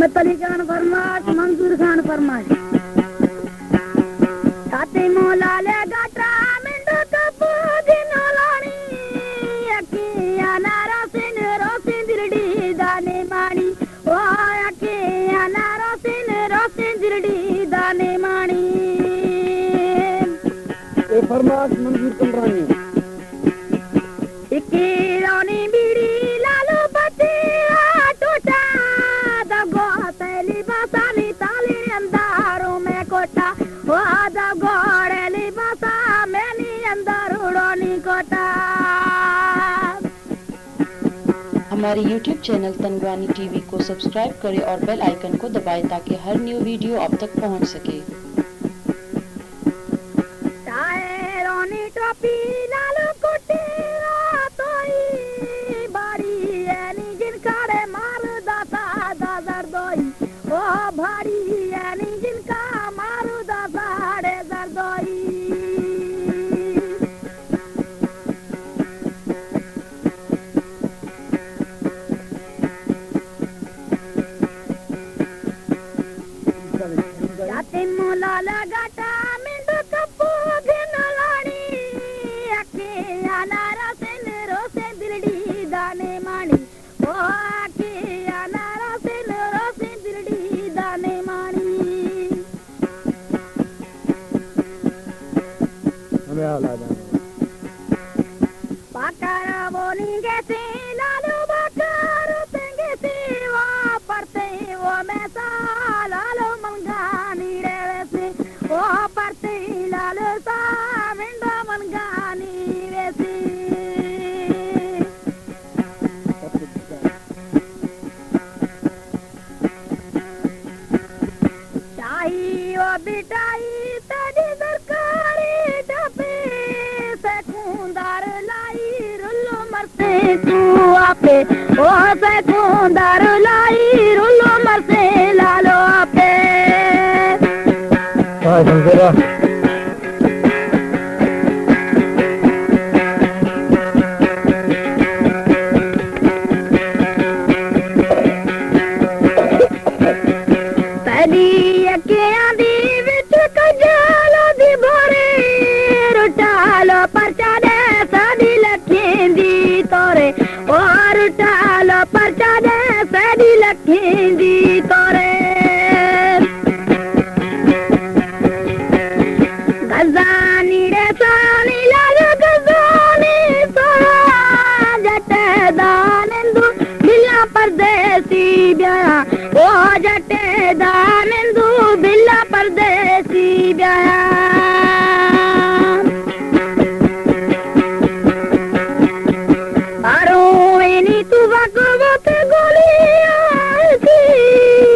रहमत अली खान फरमाश, मंजूर खान फरमाश। ताते मोला ले गाटा मिंडो कपू दिनो लानी, अखियां नारा सिन रोसिन दिलडी दाने मानी, ओ अखियां नारा सिन रोसिन दिलडी दाने मानी। ए फरमाश मंजूर कंदरानी। इक्की रोनी बीड़ी लालू पति टूटा, दगो तैली बसानी ताली अंधारों में कोटा, ओ दगोड़े ली बसा मैंने अंदर उड़ोनी कोटा। हमारे YouTube चैनल तनवानी टीवी को सब्सक्राइब करें और बेल आइकन को दबाएं ताकि हर न्यू वीडियो आप तक पहुंच सके। रोनी टोपी लालू कुटी तोई, बाड़ी एनी जिन काड़े मार दाता दादर दोई, ओ भारी एनी जिनका मारू दाता डे दर्दोई। जाते मोला लगाटा मिंडो कपू दिन लानी, अखियां नारा सिन रोसे दिलडी दाने मानी, ओ अखियां नारा सिन रोसे दिलडी दाने मानी। हमें हाल आ बाकारा बोनी गैसे लालू बाकार तेंगे से वो परते वो मैं सा लालू मंगानी रे वैसे, वो परते लालू सा मिंडो मंगानी वैसे। शाही वो बिटाई तेरी सरकारी डब्बे से खूंदार लाई रुल्लो मरते तू आपे, ओ से खूंदार लाई रुल्लो मरते लालो आपे। शमशेरा। पहली अखियां दी विच कजालो दी भोरे, रुटालो परचा दे साडी लखेंदी तोरे, ओ रुटालो परचा दे साडी लखेंदी तोरे। गजानी रे सानी लाल गजानी सा, जटे दानंदू बिल्ला परदेसी ब्याया, ओ जटे दानंदू बिल्ला परदेसी ब्याया। अरोनी तू वक्त गोलियां सी,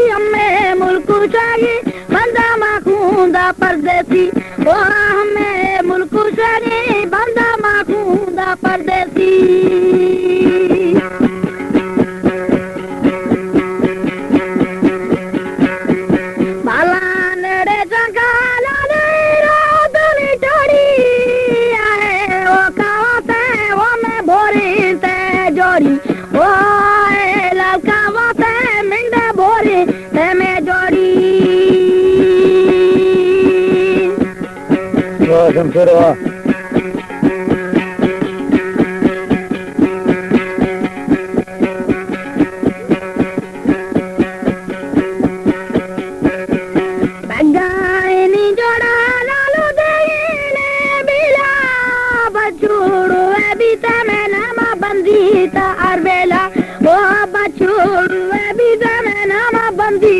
हमें मुल्क चाहिए बंदा माखूंदा परदेसी, ओ हमें मुल्क चाहिए बंदा माखूंदा परदेसी। बालान रे जंगाला रे रातनी टोड़ी, आए ओ कावते वो मैं भोरी ते जोड़ी, ओ आए लाल कावते मिंडे भोरी ते मैं जोड़ी। वाह शमशेरा वाह। बगानी जोड़ा लालू देने बिला, बछुड़ू अभी तमें नामा बंदी ता अरबेला, ओ बछुड़ू अभी तमें नामा बंदी